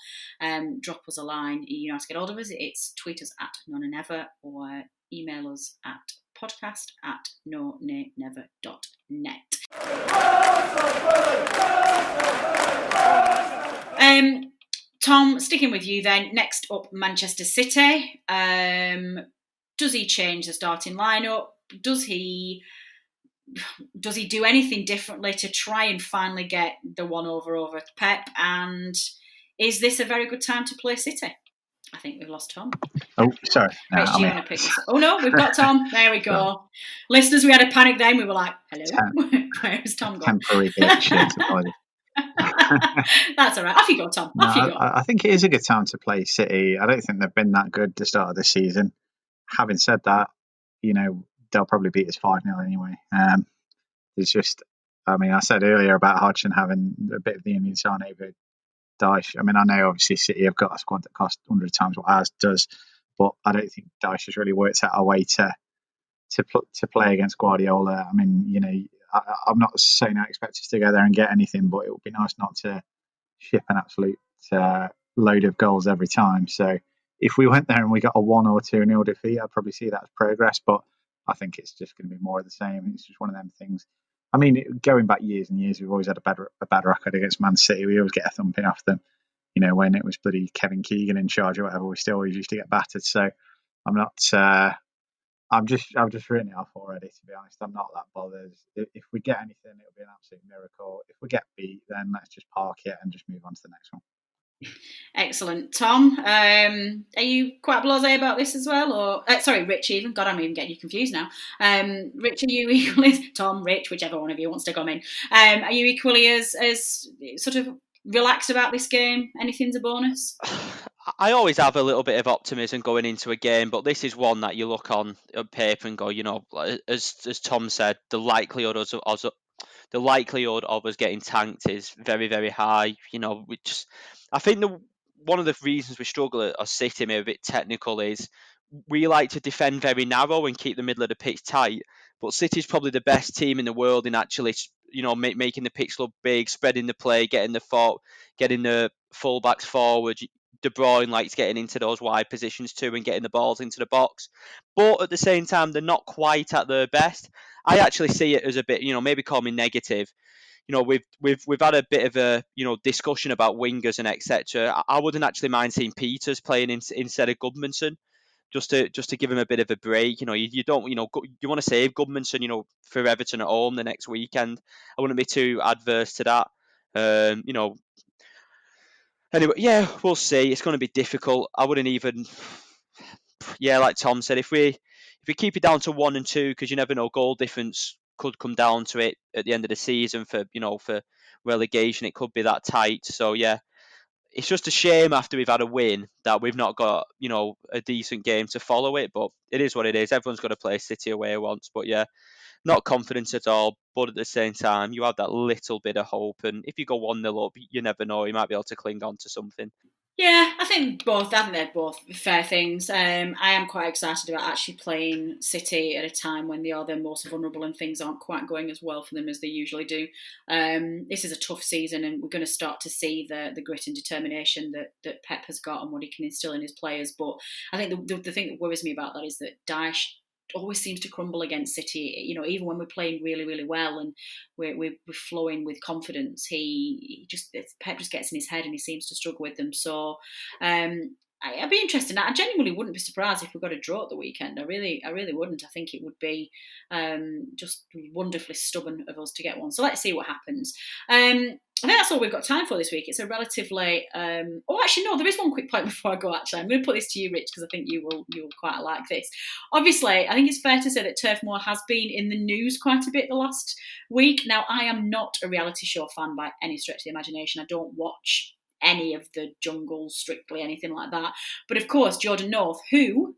drop us a line. You know how to get hold of us. It's tweet us at nonanever or email us at podcast@nonanever.net. Tom, sticking with you then. Next up, Manchester City. Does he change the starting lineup? Does he do anything differently to try and finally get the one over Pep? And is this a very good time to play City? I think we've lost Tom. Oh, sorry. No, Rich, do you want to pick this up? Oh, no, we've got Tom. There we go. Listeners, we had a panic then. We were like, hello? Where's Tom gone? Temporary glitch. That's all right. Off you go, Tom. Off you go. I think it is a good time to play City. I don't think they've been that good at the start of the season. Having said that, they'll probably beat us 5-0 anyway. It's just, I mean, I said earlier about Hodgson having a bit of the Indian sign over Dyche. I mean, I know obviously City have got a squad that costs 100 times what ours does, but I don't think Dyche has really worked out a way to play against Guardiola. I mean, I'm not saying I expect us to go there and get anything, but it would be nice not to ship an absolute load of goals every time. So if we went there and we got a 1 or 2-0 defeat, I'd probably see that as progress, but I think it's just going to be more of the same. It's just one of them things. I mean, going back years and years, we've always had a bad record against Man City. We always get a thumping off them. When it was bloody Kevin Keegan in charge or whatever, we still always used to get battered. So I'm not. I've just written it off already. To be honest, I'm not that bothered. If we get anything, it'll be an absolute miracle. If we get beat, then let's just park it and just move on to the next one. Excellent. Tom, are you quite blasé about this as well? Or sorry, Rich even. God, I'm even getting you confused now. Rich, are you equally... Tom, Rich, whichever one of you wants to come in. Are you equally as sort of relaxed about this game? Anything's a bonus? I always have a little bit of optimism going into a game, but this is one that you look on paper and go, as Tom said, the likelihood of us getting tanked is very, very high. I think one of the reasons we struggle at City, maybe a bit technical, is we like to defend very narrow and keep the middle of the pitch tight. But City's probably the best team in the world in actually, making the pitch look big, spreading the play, getting the fullbacks forward. De Bruyne likes getting into those wide positions too and getting the balls into the box. But at the same time, they're not quite at their best. I actually see it as a bit, maybe call me negative. We've had a bit of a discussion about wingers and etc. I wouldn't actually mind seeing Peters playing instead of Goodmanson, just to give him a bit of a break. You don't you want to save Goodmanson for Everton at home the next weekend. I wouldn't be too adverse to that. Anyway, yeah, we'll see. It's going to be difficult. I wouldn't even. Yeah, like Tom said, if we keep it down to 1 and 2, because you never know, goal difference could come down to it at the end of the season for relegation. It could be that tight. So yeah, it's just a shame after we've had a win that we've not got, a decent game to follow it. But it is what it is. Everyone's got to play City away once. But yeah, not confident at all. But at the same time, you have that little bit of hope. And if you go 1-0 up, you never know. You might be able to cling on to something. Yeah, I think they're both fair things. I am quite excited about actually playing City at a time when they are the most vulnerable and things aren't quite going as well for them as they usually do. This is a tough season, and we're going to start to see the grit and determination that Pep has got and what he can instill in his players. But I think the thing that worries me about that is that Daesh always seems to crumble against City. Even when we're playing really, really well and we're flowing with confidence, Pep just gets in his head and he seems to struggle with them. So I'd be interested. I genuinely wouldn't be surprised if we got a draw at the weekend. I really wouldn't. I think it would be just wonderfully stubborn of us to get one. So let's see what happens. I think that's all we've got time for this week. It's a relatively... actually, no, there is one quick point before I go, actually. I'm going to put this to you, Rich, because I think you will quite like this. Obviously, I think it's fair to say that Turf Moor has been in the news quite a bit the last week. Now, I am not a reality show fan by any stretch of the imagination. I don't watch any of the Jungle, Strictly, anything like that. But of course, Jordan North, who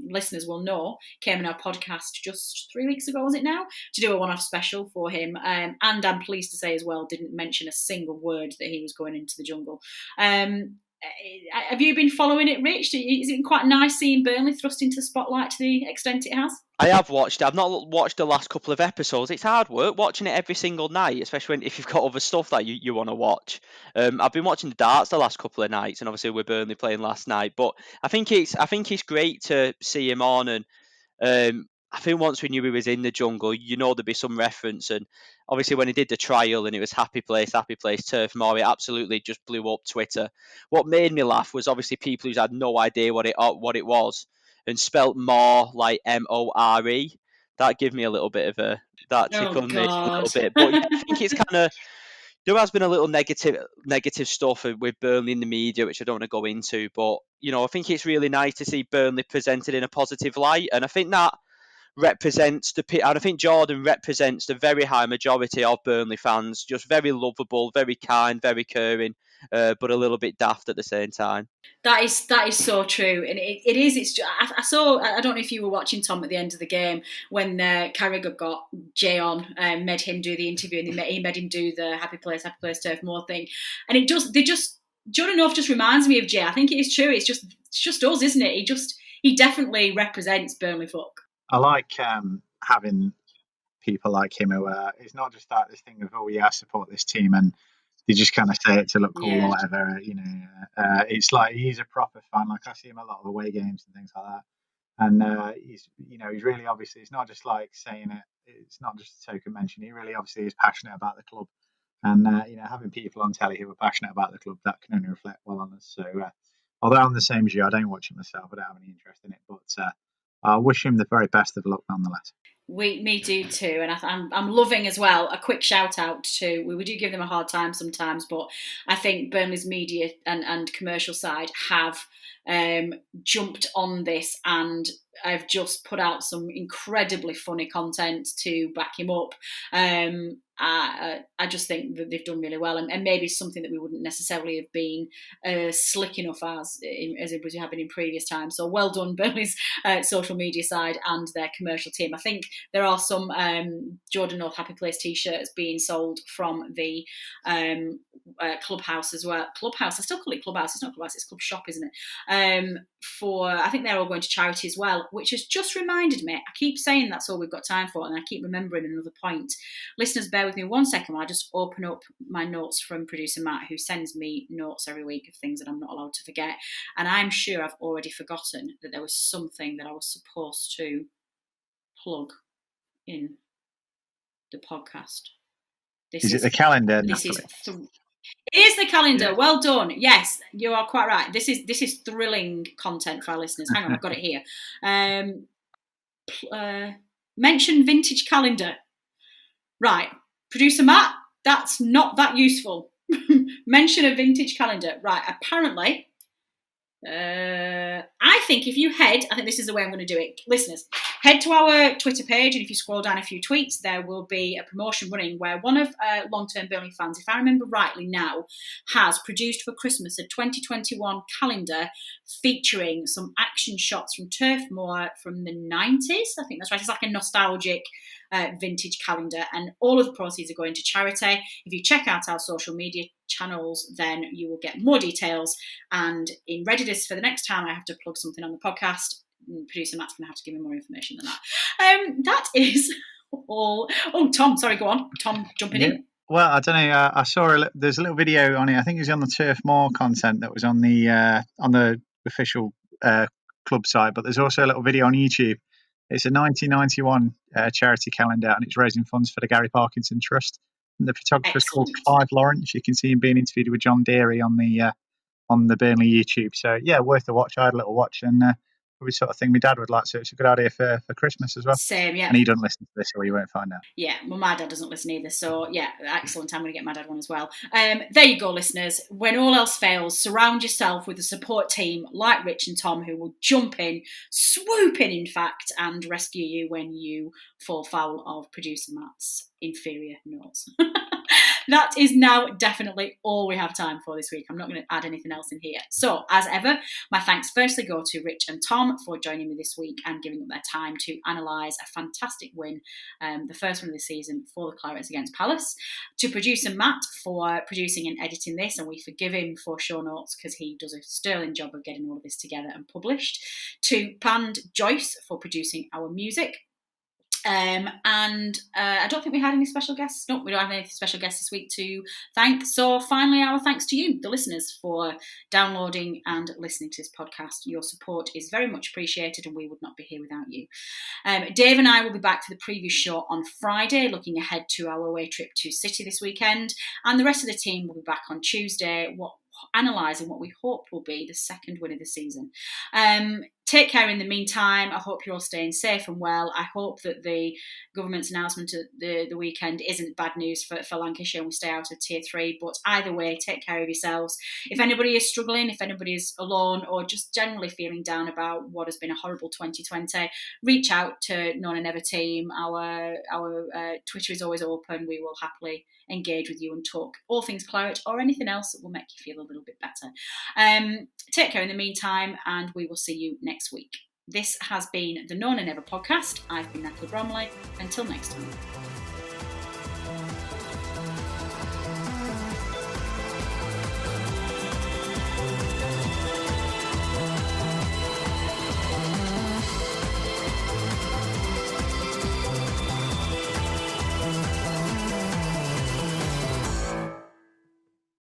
listeners will know, came on our podcast just 3 weeks ago, was it now, to do a one-off special for him. And I'm pleased to say as well, didn't mention a single word that he was going into the Jungle. Have you been following it, Rich? Is it quite nice seeing Burnley thrust into the spotlight to the extent it has? I have watched it. I've not watched the last couple of episodes. It's hard work watching it every single night, especially if you've got other stuff that you want to watch. I've been watching the darts the last couple of nights, and obviously with Burnley playing last night. But I think it's great to see him on, and I think once we knew he was in the Jungle, there'd be some reference. And obviously when he did the trial and it was happy place, Turf Moor, it absolutely just blew up Twitter. What made me laugh was obviously people who had no idea what it was and spelt more like More. That gave me a little bit of that tickled me a little bit. But yeah, I think it's kind of, there has been a little negative stuff with Burnley in the media, which I don't want to go into. But, I think it's really nice to see Burnley presented in a positive light. And I think that represents and I think Jordan represents the very high majority of Burnley fans, just very lovable, very kind, very caring, but a little bit daft at the same time. That is so true, and it is. It's. I saw. I don't know if you were watching, Tom, at the end of the game when Carragher got Jay on and made him do the interview, and he made him do the happy place, Turf Moor thing, and Jordan North just reminds me of Jay. I think it is true. It's just us, isn't it? He definitely represents Burnley folk. I like having people like him who it's not just this thing of, oh yeah, I support this team and they just kind of say it to look cool or whatever. It's like he's a proper fan. Like I see him a lot of away games and things like that, and he's really obviously, it's not just like saying it. It's not just a token mention. He really obviously is passionate about the club, and having people on telly who are passionate about the club, that can only reflect well on us. So although I'm the same as you, I don't watch it myself. I don't have any interest in it, but I wish him the very best of luck nonetheless. Me do too, and I'm loving as well. A quick shout out to, we do give them a hard time sometimes, but I think Burnley's media and commercial side have jumped on this and I've just put out some incredibly funny content to back him up. I just think that they've done really well, and maybe something that we wouldn't necessarily have been slick enough as it would have been in previous times. So well done, Burnley's social media side and their commercial team. I think there are some Jordan North Happy Place t-shirts being sold from the clubhouse as well. Clubhouse, I still call it clubhouse. It's not clubhouse, it's club shop, isn't it? I think they're all going to charity as well, which has just reminded me. I keep saying that's all we've got time for, and I keep remembering another point. Listeners, bear with me 1 second while I just open up my notes from producer Matt, who sends me notes every week of things that I'm not allowed to forget. And I'm sure I've already forgotten that there was something that I was supposed to plug in the podcast. Is it the calendar? It is the calendar. Yeah. Well done. Yes, you are quite right. This is thrilling content for our listeners. Hang on, I've got it here. Mention vintage calendar. Right, producer Matt. That's not that useful. Mention a vintage calendar. Right. Apparently, I think if you head, I think this is the way I'm going to do it. Listeners, head to our Twitter page, and if you scroll down a few tweets, there will be a promotion running where one of long-term Burnley fans, if I remember rightly now, has produced for Christmas a 2021 calendar featuring some action shots from Turf Moor from the 90s. I think that's right. It's like a nostalgic vintage calendar, and all of the proceeds are going to charity. If you check out our social media channels, then you will get more details. And in readiness for the next time I have to plug something on the podcast, producer Matt's going to have to give me more information than that. That is all. Oh, Tom, sorry, go on. Tom, jumping in. Well, I don't know. I saw there's a little video on it. I think it was on the Turf Moor content that was on the official club site, but there's also a little video on YouTube. It's a 1991 charity calendar, and it's raising funds for the Gary Parkinson Trust. And the photographer's called Clive Lawrence. You can see him being interviewed with John Deary on the Burnley YouTube. So yeah, worth a watch. I had a little watch, and probably sort of thing my dad would like. So it's a good idea for Christmas as well. Same, yeah. And he doesn't listen to this, or you won't find out. Yeah, well, my dad doesn't listen either. So yeah, excellent. I'm going to get my dad one as well. There you go, listeners. When all else fails, surround yourself with a support team like Rich and Tom, who will jump in, swoop in fact, and rescue you when you fall foul of producer Matt's inferior notes. That is now definitely all we have time for this week. I'm not going to add anything else in here. So, as ever, my thanks firstly go to Rich and Tom for joining me this week and giving up their time to analyse a fantastic win, the first one of the season for the Clarets against Palace. To producer Matt for producing and editing this, and we forgive him for show notes because he does a sterling job of getting all of this together and published. To planned Joyce for producing our music. And I don't think we had any special guests. No, we don't have any special guests this week to thank. So finally, our thanks to you, the listeners, for downloading and listening to this podcast. Your support is very much appreciated, and we would not be here without you. Dave and I will be back for the previous show on Friday, looking ahead to our away trip to City this weekend. And the rest of the team will be back on Tuesday, analysing what we hope will be the second win of the season. Take care in the meantime. I hope you're all staying safe and well. I hope that the government's announcement at the weekend isn't bad news for Lancashire and we stay out of Tier 3. But either way, take care of yourselves. If anybody is struggling, if anybody is alone or just generally feeling down about what has been a horrible 2020, reach out to None and Never team. Our Twitter is always open. We will happily engage with you and talk all things Claret or anything else that will make you feel a little bit better. Take care in the meantime, and we will see you next week. This has been the None and Never podcast. I've been Natalie Bromley. Until next time.